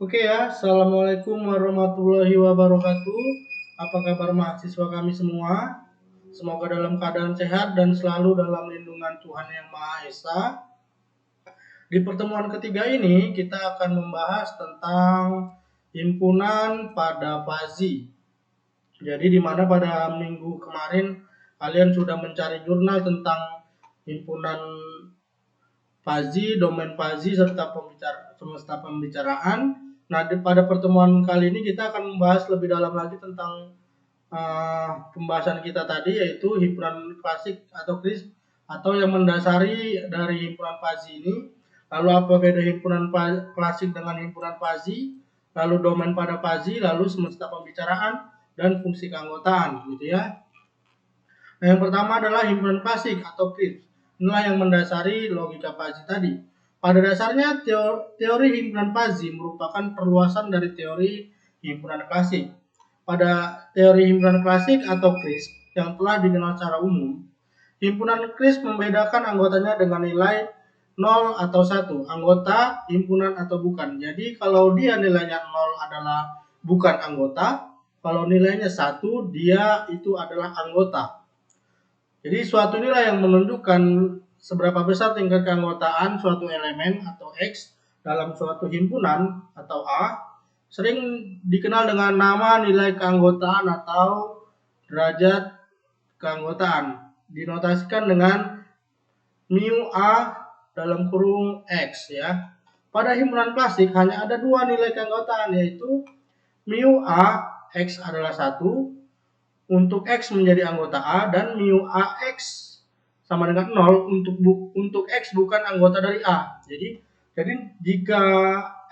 Oke ya, Assalamualaikum warahmatullahi wabarakatuh. Apa kabar mahasiswa kami semua? Semoga dalam keadaan sehat dan selalu dalam lindungan Tuhan Yang Maha Esa. Di pertemuan ketiga ini kita akan membahas tentang himpunan pada Fazi. Jadi di mana pada minggu kemarin kalian sudah mencari jurnal tentang himpunan Fazi, domain Fazi serta semesta pembicaraan. Nah, pada pertemuan kali ini kita akan membahas lebih dalam lagi tentang pembahasan kita tadi, yaitu himpunan klasik atau kris atau yang mendasari dari himpunan Fazi ini. Lalu apa beda himpunan klasik dengan himpunan Fazi, lalu domain pada Fazi, lalu semesta pembicaraan dan fungsi keanggotaan, gitu ya. Nah, yang pertama adalah himpunan klasik atau kris. Inilah yang mendasari logika Fazi tadi. Pada dasarnya teori himpunan Fazi merupakan perluasan dari teori himpunan klasik. Pada teori himpunan klasik atau kris yang telah dikenal secara umum, himpunan kris membedakan anggotanya dengan nilai 0 atau 1, anggota, himpunan atau bukan. Jadi kalau dia nilainya 0 adalah bukan anggota, kalau nilainya 1 dia itu adalah anggota. Jadi suatu nilai yang menunjukkan seberapa besar tingkat keanggotaan suatu elemen atau X dalam suatu himpunan atau A sering dikenal dengan nama nilai keanggotaan atau derajat keanggotaan. Dinotasikan dengan mu A dalam kurung X ya. Pada himpunan klasik hanya ada dua nilai keanggotaan, yaitu mu A X adalah 1 untuk X menjadi anggota A, dan mu AX sama dengan 0 untuk X bukan anggota dari A. Jadi jika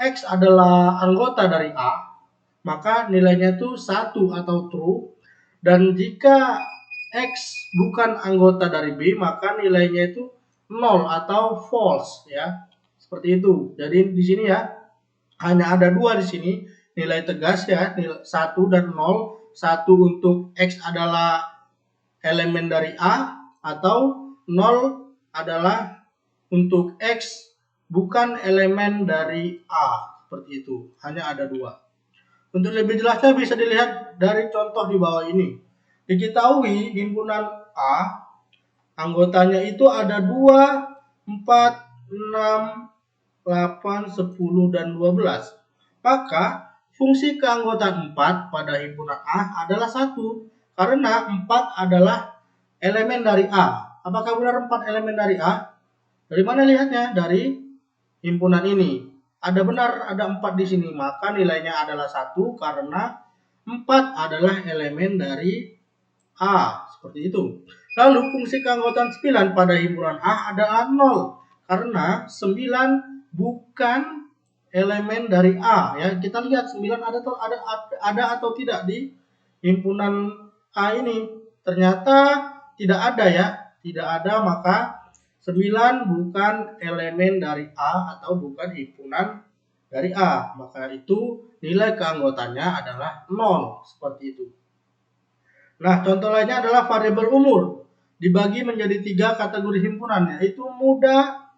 X adalah anggota dari A, maka nilainya itu 1 atau true, dan jika X bukan anggota dari B, maka nilainya itu 0 atau false ya. Seperti itu. Jadi di sini ya hanya ada dua di sini nilai tegas ya, nilai 1 dan 0. 1 untuk X adalah elemen dari A, atau 0 adalah untuk X bukan elemen dari A. Seperti itu. Hanya ada dua. Untuk lebih jelasnya bisa dilihat dari contoh di bawah ini. Diketahui himpunan A anggotanya itu ada 2, 4, 6, 8, 10, dan 12. Maka fungsi keanggotaan 4 pada himpunan A adalah 1, karena 4 adalah elemen dari A. Apakah benar 4 elemen dari A? Dari mana lihatnya? Dari himpunan ini. Ada benar, ada 4 di sini, maka nilainya adalah 1 karena 4 adalah elemen dari A. Seperti itu. Lalu fungsi keanggotaan 9 pada himpunan A adalah 0, karena 9 bukan elemen dari A ya. Kita lihat 9 ada atau tidak di himpunan A ini. Ternyata tidak ada ya. Tidak ada, maka 9 bukan elemen dari A atau bukan himpunan dari A. Maka itu nilai keanggotaannya adalah 0. Seperti itu. Nah, contoh lainnya adalah variabel umur. Dibagi menjadi 3 kategori himpunan, yaitu muda,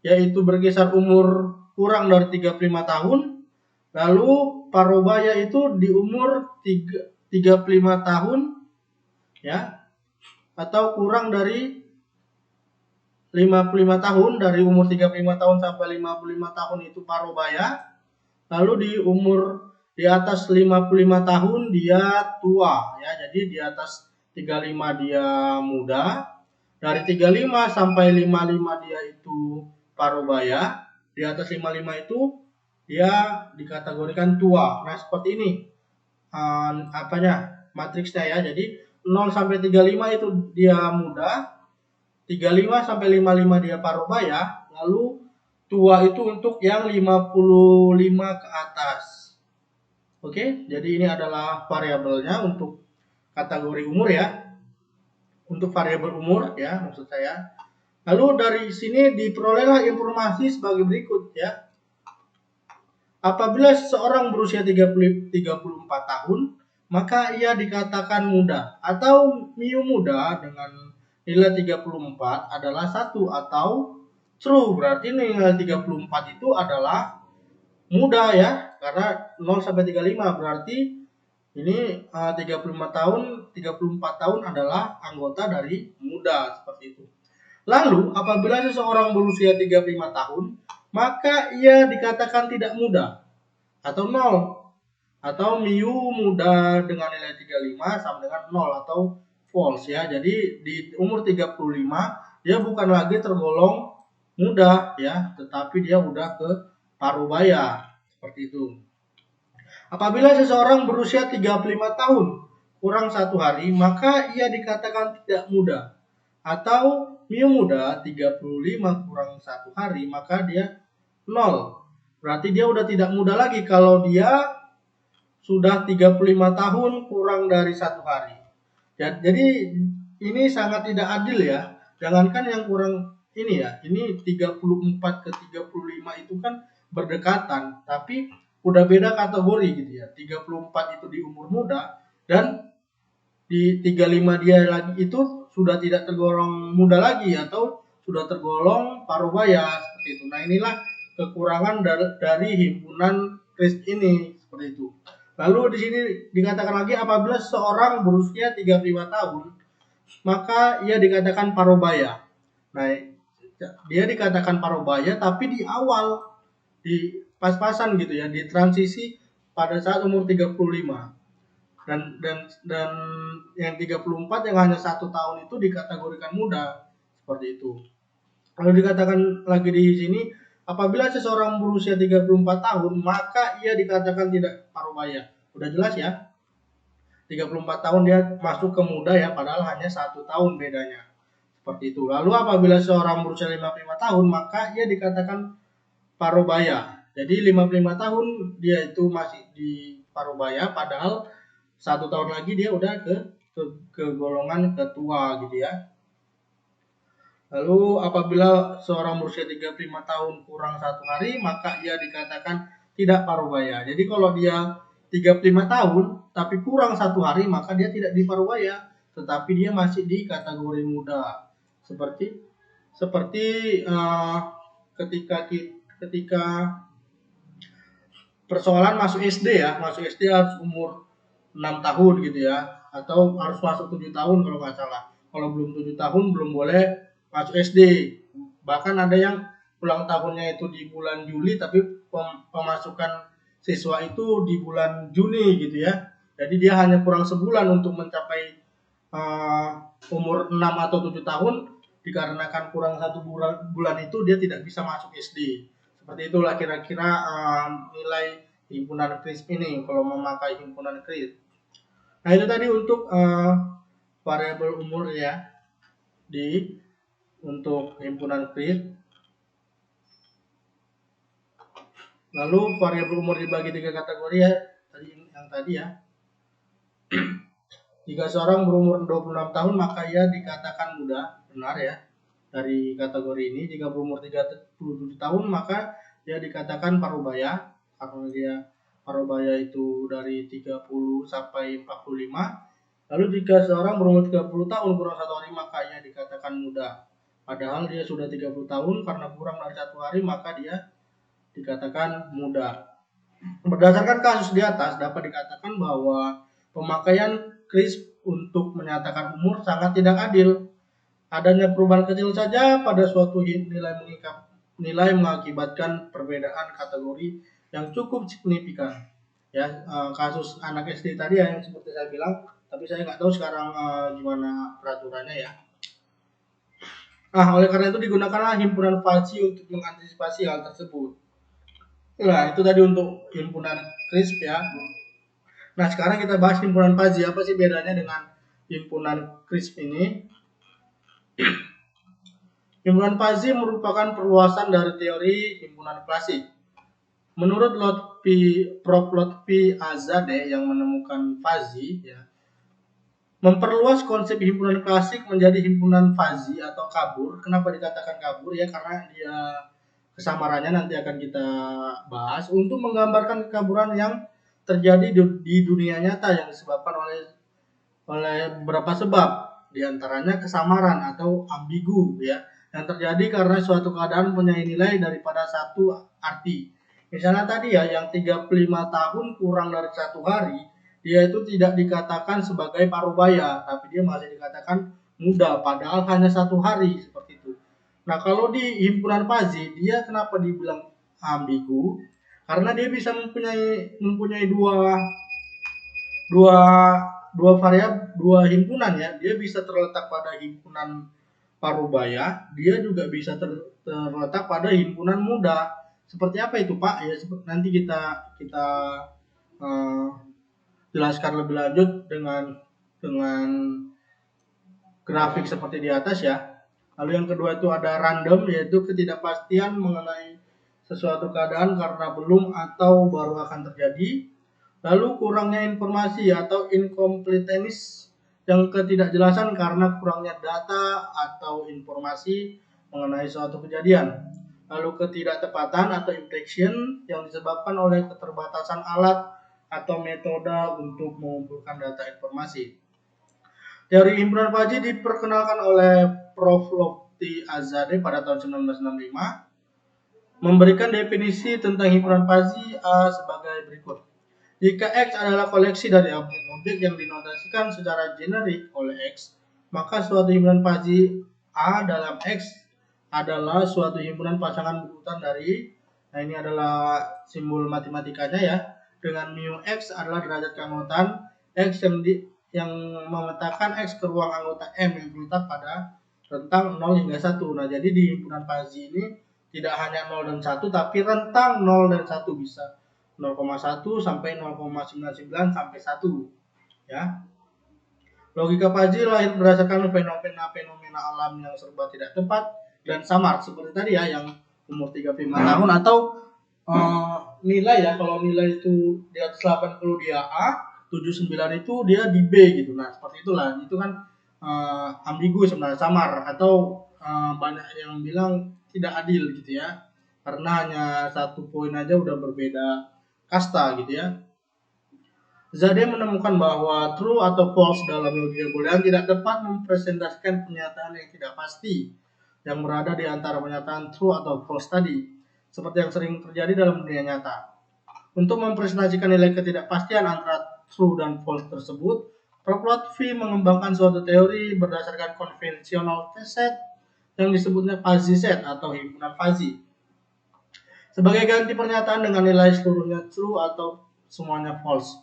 yaitu berkisar umur kurang dari 35 tahun. Lalu parubaya itu di umur 35 tahun ya, atau kurang dari 55 tahun. Dari umur 35 tahun sampai 55 tahun itu parubaya. Lalu di atas 55 tahun dia tua ya. Jadi di atas 35 dia muda. Dari 35 sampai 55 dia itu parubaya. Di atas 55 itu dia dikategorikan tua. Nah, seperti ini matriksnya ya. Jadi 0 sampai 35 itu dia muda, 35 sampai 55 dia parubaya, lalu tua itu untuk yang 55 ke atas. Oke, jadi ini adalah variabelnya untuk kategori umur ya. Untuk variabel umur ya, maksud saya. Lalu dari sini diperolehlah informasi sebagai berikut ya. Apabila seseorang berusia 34 tahun, maka ia dikatakan muda, atau mu muda dengan nilai 34 adalah 1 atau true. Berarti nilai 34 itu adalah muda ya, karena 0 sampai 35 berarti ini 34 tahun adalah anggota dari muda seperti itu. Lalu apabila seseorang berusia 35 tahun, maka ia dikatakan tidak muda atau 0, atau mu muda dengan nilai 35 sama dengan 0 atau false ya. Jadi di umur 35 dia bukan lagi tergolong muda ya, tetapi dia udah ke parubaya seperti itu. Apabila seseorang berusia 35 tahun kurang 1 hari, maka ia dikatakan tidak muda. Atau mu muda 35 kurang 1 hari, maka dia 0. Berarti dia udah tidak muda lagi kalau dia sudah 35 tahun kurang dari 1 hari. Jadi ini sangat tidak adil ya. Jangankan yang kurang ini ya, ini 34 ke 35 itu kan berdekatan, tapi udah beda kategori gitu ya. 34 itu di umur muda dan di 35 dia lagi itu sudah tidak tergolong muda lagi atau sudah tergolong parubaya seperti itu. Nah, inilah kekurangan dari himpunan KRIS ini seperti itu. Lalu di sini dikatakan lagi apabila seorang berusia 35 tahun maka ia dikatakan parubaya. Nah, dia dikatakan parubaya tapi di awal, di pas-pasan gitu ya, di transisi pada saat umur 35. Dan yang 34 yang hanya 1 tahun itu dikategorikan muda seperti itu. Lalu dikatakan lagi di sini apabila seseorang berusia 34 tahun maka ia dikatakan tidak parubaya. Udah jelas ya, 34 tahun dia masuk ke muda ya, padahal hanya 1 tahun bedanya seperti itu. Lalu apabila seorang berusia 55 tahun maka ia dikatakan parubaya. Jadi 55 tahun dia itu masih di parubaya, padahal 1 tahun lagi dia udah ke golongan ketua gitu ya. Lalu apabila seorang berusia 35 tahun kurang 1 hari maka ia dikatakan tidak parubaya. Jadi kalau dia 35 tahun tapi kurang 1 hari maka dia tidak di parubaya, tetapi dia masih di kategori muda. Seperti ketika persoalan masuk SD ya, masuk SD harus umur 6 tahun gitu ya, atau harus masuk 7 tahun kalau nggak salah. Kalau belum 7 tahun belum boleh masuk SD. Bahkan ada yang ulang tahunnya itu di bulan Juli tapi pemasukan siswa itu di bulan Juni gitu ya. Jadi dia hanya kurang sebulan untuk mencapai umur 6 atau 7 tahun, dikarenakan kurang 1 bulan itu dia tidak bisa masuk SD. Seperti itulah kira-kira nilai himpunan KRIS ini kalau memakai himpunan KRIS. Nah, itu tadi untuk variabel umur ya untuk himpunan KRIS. Lalu variabel umur dibagi 3 kategori ya, tadi ya. Jika seorang berumur 26 tahun maka ia dikatakan muda, benar ya, dari kategori ini. Jika berumur 37 tahun maka dia dikatakan parubaya, karena dia parubaya itu dari 30 sampai 45. Lalu jika seorang berumur 30 tahun kurang 1 hari maka ia dikatakan muda. Padahal dia sudah 30 tahun, karena kurang dari 1 hari maka dia dikatakan muda. Berdasarkan kasus di atas dapat dikatakan bahwa pemakaian KRIS untuk menyatakan umur sangat tidak adil. Adanya perubahan kecil saja pada suatu nilai mengakibatkan perbedaan kategori yang cukup signifikan. Ya, kasus anak SD tadi yang seperti saya bilang, tapi saya nggak tahu sekarang gimana peraturannya ya. Nah, oleh karena itu digunakanlah himpunan Fuzzy untuk mengantisipasi hal tersebut. Nah, itu tadi untuk himpunan KRIS ya. Nah, sekarang kita bahas himpunan Fuzzy. Apa sih bedanya dengan himpunan KRIS ini? Himpunan Fuzzy merupakan perluasan dari teori himpunan klasik. Menurut Prof. Lotfi Azadeh yang menemukan Fuzzy ya, memperluas konsep himpunan klasik menjadi himpunan Fuzzy atau kabur. Kenapa dikatakan kabur ya? Karena dia kesamarannya nanti akan kita bahas untuk menggambarkan kekaburan yang terjadi di dunia nyata yang disebabkan oleh beberapa sebab, diantaranya kesamaran atau ambigu ya, yang terjadi karena suatu keadaan punya nilai daripada satu arti. Misalnya tadi ya, yang 35 tahun kurang dari 1 hari, dia itu tidak dikatakan sebagai parubaya, tapi dia masih dikatakan muda, padahal hanya 1 hari, seperti itu. Nah, kalau di himpunan Pazi, dia kenapa dibilang ambigu? Karena dia bisa mempunyai dua dua variabel, dua himpunan ya. Dia bisa terletak pada himpunan parubaya, dia juga bisa terletak pada himpunan muda. Seperti apa itu Pak? Ya nanti kita uh, jelaskan lebih lanjut dengan grafik seperti di atas ya. Lalu yang kedua itu ada random, yaitu ketidakpastian mengenai sesuatu keadaan karena belum atau baru akan terjadi. Lalu kurangnya informasi atau incompleteness, yang ketidakjelasan karena kurangnya data atau informasi mengenai suatu kejadian. Lalu ketidaktepatan atau imprecision yang disebabkan oleh keterbatasan alat atau metode untuk mengumpulkan data informasi. Teori himpunan Pazi diperkenalkan oleh Prof. Lofty Azadeh pada tahun 1965, memberikan definisi tentang himpunan Pazi sebagai berikut. Jika X adalah koleksi dari objek-objek yang dinotasikan secara generik oleh X, maka suatu himpunan Pazi A dalam X adalah suatu himpunan pasangan urutan dari, nah ini adalah simbol matematikanya ya, dengan mu X adalah derajat keanggotaan X yang memetakan X ke ruang anggota M yang terletak pada rentang 0 hingga 1. Nah, jadi di himpunan Pazi ini tidak hanya 0 dan 1, tapi rentang 0 dan 1 bisa. 0,1 sampai 0,99 sampai 1. Ya. Logika Pazi lahir berdasarkan fenomena alam yang serba tidak tepat dan samar. Seperti tadi ya, yang umur 35 tahun atau nilai ya, kalau nilai itu di atas 80 dia A, 79 itu dia di B gitu. Nah, seperti itulah. Itu kan ambigu sebenarnya, samar, atau banyak yang bilang tidak adil gitu ya. Karena hanya 1 poin aja udah berbeda kasta gitu ya. Zadeh menemukan bahwa true atau false dalam logika Boolean tidak dapat mempresentasikan pernyataan yang tidak pasti yang berada di antara pernyataan true atau false tadi, seperti yang sering terjadi dalam dunia nyata. Untuk mempresentasikan nilai ketidakpastian antara true dan false tersebut, Prof. Lotfi mengembangkan suatu teori berdasarkan konvensional set yang disebutnya fuzzy set atau himpunan fuzzy. Sebagai ganti pernyataan dengan nilai seluruhnya true atau semuanya false.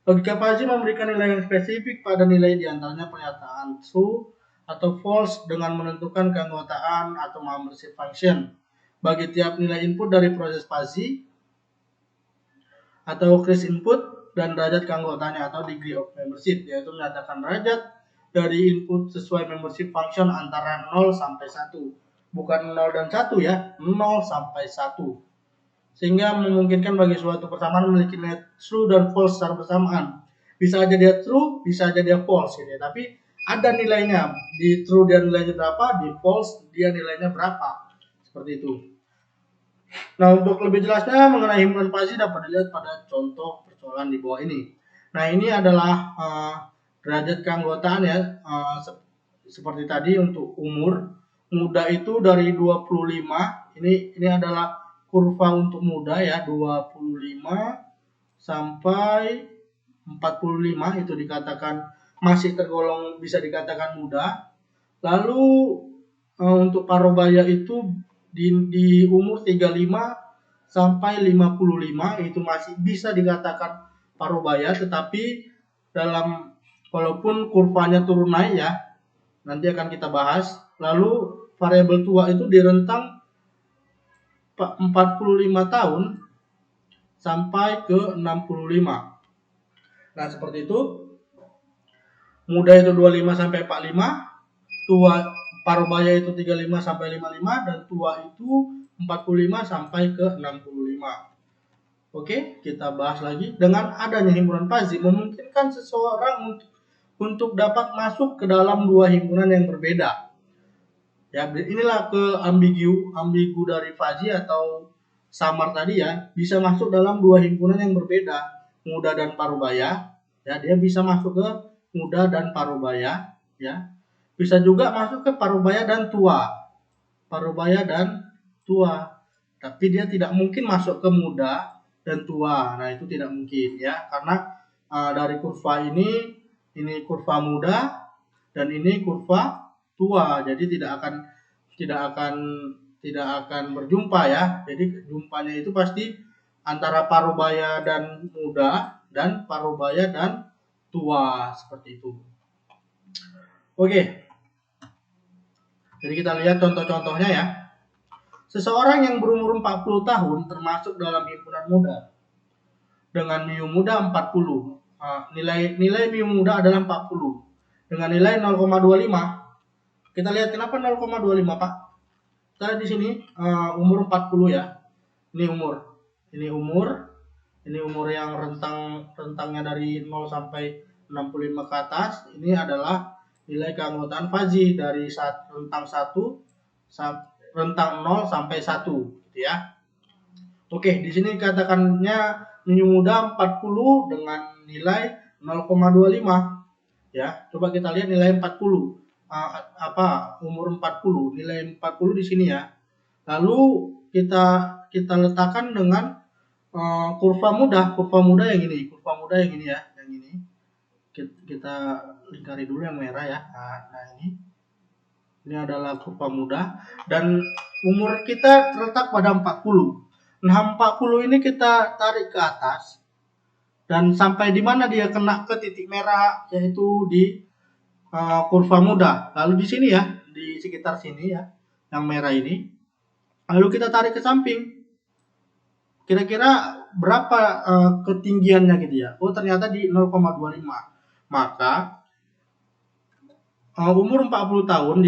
Logika Fuzzy memberikan nilai yang spesifik pada nilai diantaranya pernyataan true atau false dengan menentukan keanggotaan atau membership function bagi tiap nilai input dari proses Fuzzy atau Chris input dan derajat keanggotaannya atau degree of membership, yaitu menyatakan derajat dari input sesuai membership function antara 0 sampai 1. Bukan 0 dan 1 ya, 0 sampai 1. Sehingga memungkinkan bagi suatu persamaan memiliki nilai true dan false secara bersamaan. Bisa aja dia true, bisa aja dia false gitu ya. Tapi ada nilainya. Di true dia nilainya berapa, di false dia nilainya berapa. Seperti itu. Nah, untuk lebih jelasnya mengenai himpunan Fuzzy dapat dilihat pada contoh persoalan di bawah ini. Nah, ini adalah derajat keanggotaan ya. Seperti tadi untuk umur. Muda itu dari 25. Ini adalah kurva untuk muda ya, 25 sampai 45 itu dikatakan masih tergolong bisa dikatakan muda. Lalu untuk parubaya itu di umur 35 sampai 55 itu masih bisa dikatakan parubaya, tetapi walaupun kurvanya turun naik ya, nanti akan kita bahas. Lalu variabel tua itu di rentang 45 tahun sampai ke 65. Nah, seperti itu. Muda itu 25 sampai 45, tua parubaya itu 35 sampai 55 dan tua itu 45 sampai ke 65. Oke, kita bahas lagi. Dengan adanya himpunan Fuzzy memungkinkan seseorang untuk dapat masuk ke dalam dua himpunan yang berbeda. Ya, inilah ambigu dari Fuzzy atau samar tadi ya, bisa masuk dalam dua himpunan yang berbeda, muda dan parubaya. Ya, dia bisa masuk ke muda dan parubaya, ya. Bisa juga masuk ke parubaya dan tua. Parubaya dan tua. Tapi dia tidak mungkin masuk ke muda dan tua. Nah, itu tidak mungkin ya, karena dari kurva ini kurva muda dan ini kurva tua. Jadi tidak akan tidak akan berjumpa ya. Jadi jumpanya itu pasti antara parubaya dan muda dan parubaya dan tua, seperti itu. Oke. Jadi kita lihat contoh-contohnya ya. Seseorang yang berumur 40 tahun termasuk dalam himpunan muda dengan mu muda 40. Nilai mu muda adalah 40 dengan nilai 0,25. Kita lihat kenapa 0,25, Pak? Kita di sini umur 40 ya. Ini umur. Ini umur yang rentangnya dari 0 sampai 65 ke atas. Ini adalah nilai keanggotaan FAZI dari rentang 0 sampai 1 gitu ya. Oke, di sini katakannya mu muda 40 dengan nilai 0,25 ya. Coba kita lihat nilai 40. Umur 40, nilai 40 di sini ya. Lalu kita letakkan dengan kurva muda yang ini, ya, yang ini. Kita lingkari dulu yang merah ya. Nah ini adalah kurva muda dan umur kita terletak pada 40. Nah, 40 ini kita tarik ke atas dan sampai di mana dia kena ke titik merah, yaitu di kurva muda. Lalu di sini ya, di sekitar sini ya, yang merah ini. Lalu kita tarik ke samping. Kira-kira berapa ketinggiannya gitu ya? Oh, ternyata di 0,25. Maka umur 40 tahun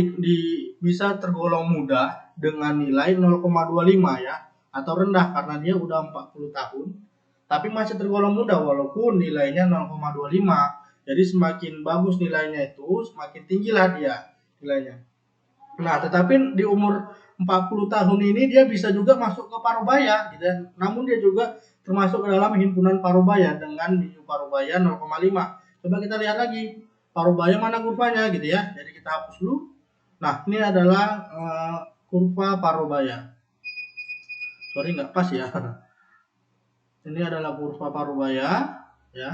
bisa tergolong muda dengan nilai 0,25 ya, atau rendah karena dia udah 40 tahun. Tapi masih tergolong muda walaupun nilainya 0,25. Jadi semakin bagus nilainya itu, semakin tinggilah dia nilainya. Nah, tetapi di umur 40 tahun ini dia bisa juga masuk ke parubaya gitu. Namun dia juga termasuk ke dalam himpunan parubaya dengan mu parubaya 0,5. Coba kita lihat lagi. Parubaya mana kurvanya gitu ya. Jadi kita hapus dulu. Nah, ini adalah kurva parubaya. Sorry nggak pas ya. Ini adalah kurva parubaya ya.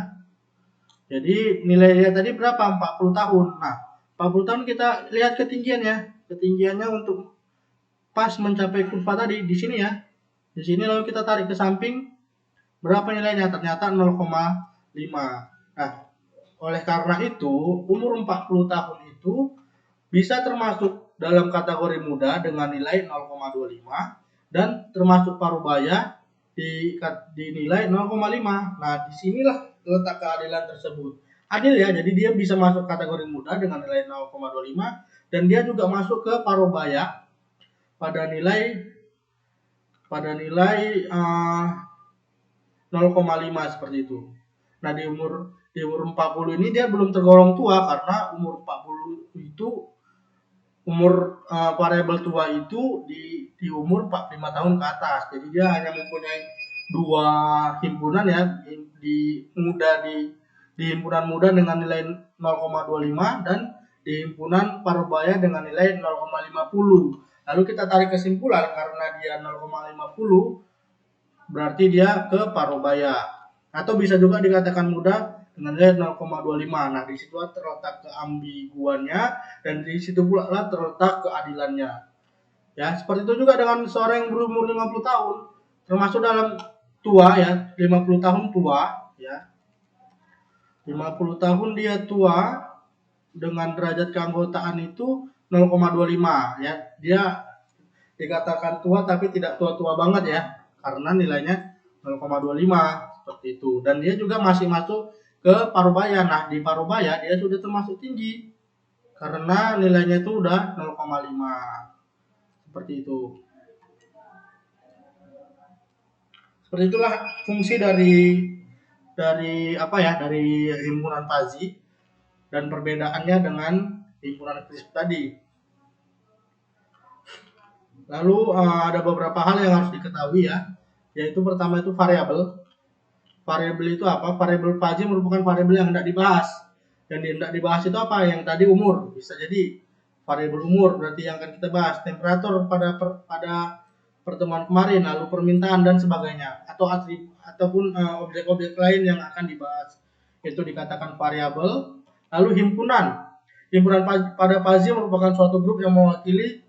Jadi nilainya tadi berapa? 40 tahun. Nah, 40 tahun kita lihat ketinggiannya. Ketinggiannya untuk pas mencapai kurva tadi di sini ya. Di sini lalu kita tarik ke samping. Berapa nilainya? Ternyata 0,5. Nah, oleh karena itu, umur 40 tahun itu bisa termasuk dalam kategori muda dengan nilai 0,25 dan termasuk parubaya di nilai 0,5. Nah, disinilah letak keadilan tersebut. Adil ya, jadi dia bisa masuk kategori muda dengan nilai 0,25 dan dia juga masuk ke parubaya pada nilai 0,5 seperti itu. Nah, di umur 40 ini dia belum tergolong tua karena umur 40 itu umur variabel tua itu di umur 45 tahun ke atas. Jadi dia hanya mempunyai dua himpunan ya, di himpunan muda dengan nilai 0,25 dan di himpunan parubaya dengan nilai 0,50. Lalu kita tarik kesimpulan karena dia 0,50 berarti dia ke parubaya, atau bisa juga dikatakan muda dengan nilai 0,25. Nah, di situ terletak keambiguannya dan di situ pula terletak keadilannya. Ya, seperti itu juga dengan seorang yang berumur 50 tahun, termasuk dalam tua ya, 50 tahun tua ya. 50 tahun dia tua dengan derajat keanggotaan itu 0,25 ya. Dia dikatakan tua tapi tidak tua-tua banget ya, karena nilainya 0,25 seperti itu. Dan dia juga masih masuk ke parubaya. Nah, di parubaya dia sudah termasuk tinggi karena nilainya itu udah 0,5. Seperti itu. Seperti itulah fungsi dari himpunan FAZI dan perbedaannya dengan himpunan CRISP tadi. Lalu ada beberapa hal yang harus diketahui ya, yaitu pertama itu variabel. Variabel itu apa? Variabel FAZI merupakan variabel yang hendak dibahas. Yang hendak dibahas itu apa? Yang tadi umur, bisa jadi variabel umur berarti yang akan kita bahas. Temperatur pada pertemuan kemarin, lalu permintaan dan sebagainya, atau ataupun objek-objek lain yang akan dibahas. Itu dikatakan variabel. Lalu himpunan. Himpunan pada fuzzy merupakan suatu grup yang mewakili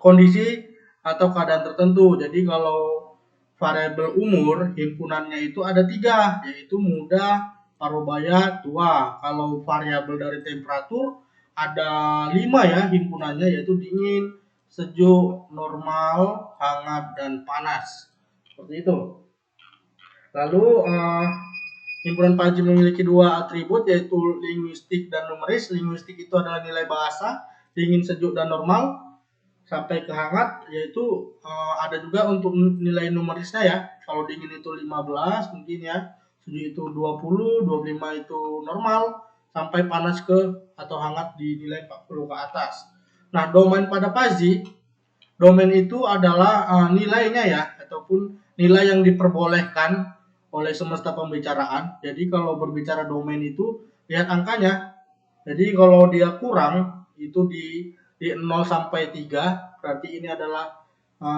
kondisi atau keadaan tertentu. Jadi kalau variabel umur, himpunannya itu ada 3, yaitu muda, parubaya, tua. Kalau variabel dari temperatur ada 5 ya himpunannya, yaitu dingin, sejuk, normal, hangat, dan panas. Seperti itu. Lalu himpunan fuzzy memiliki 2 atribut, yaitu linguistik dan numeris. Linguistik itu adalah nilai bahasa, dingin, sejuk, dan normal, sampai ke hangat, yaitu ada juga untuk nilai numerisnya ya. Kalau dingin itu 15 mungkin ya, sejuk itu 20, 25 itu normal, sampai panas atau hangat di nilai 40 ke atas. Nah, domain pada fuzzy, domain itu adalah nilainya ya, ataupun nilai yang diperbolehkan oleh semesta pembicaraan. Jadi kalau berbicara domain itu lihat angkanya. Jadi kalau dia kurang itu di 0 sampai 3, berarti ini adalah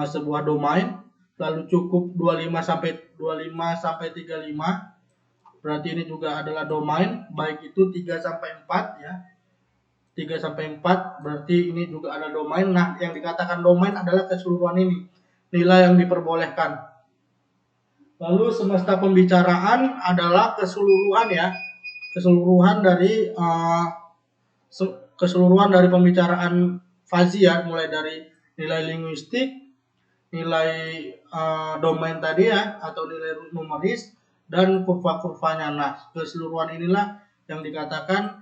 sebuah domain. Lalu cukup 25 sampai 35, berarti ini juga adalah domain. Baik itu 3 sampai 4 ya. 3 sampai 4 berarti ini juga ada domain. Nah, yang dikatakan domain adalah keseluruhan ini, nilai yang diperbolehkan. Lalu semesta pembicaraan adalah keseluruhan ya, keseluruhan dari pembicaraan fuzzy ya, mulai dari nilai linguistik, nilai domain tadi ya, atau nilai numeris, dan kurva-kurvanya. Nah, keseluruhan inilah yang dikatakan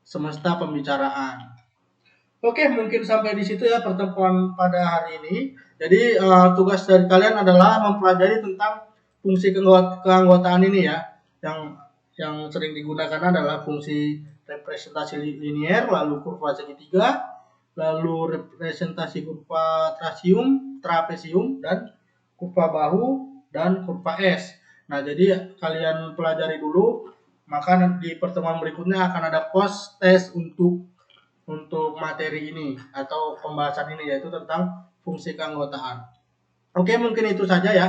semesta pembicaraan. Oke, mungkin sampai di situ ya pertemuan pada hari ini. Jadi tugas dari kalian adalah mempelajari tentang fungsi keanggotaan ini ya. Yang sering digunakan adalah fungsi representasi linier, lalu kurva segitiga, lalu representasi kurva trapesium, dan kurva bahu, dan kurva S. Nah, jadi kalian pelajari dulu, maka di pertemuan berikutnya akan ada post test untuk materi ini atau pembahasan ini, yaitu tentang fungsi keanggotaan. Oke, mungkin itu saja ya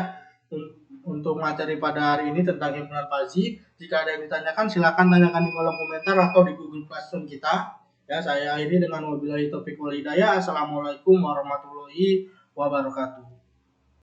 untuk materi pada hari ini tentang himpunan fuzzy. Jika ada yang ditanyakan, silakan tanyakan di kolom komentar atau di Google Classroom kita. Ya, saya akhiri dengan wabillahi taufiq wal hidayah. Assalamualaikum warahmatullahi wabarakatuh.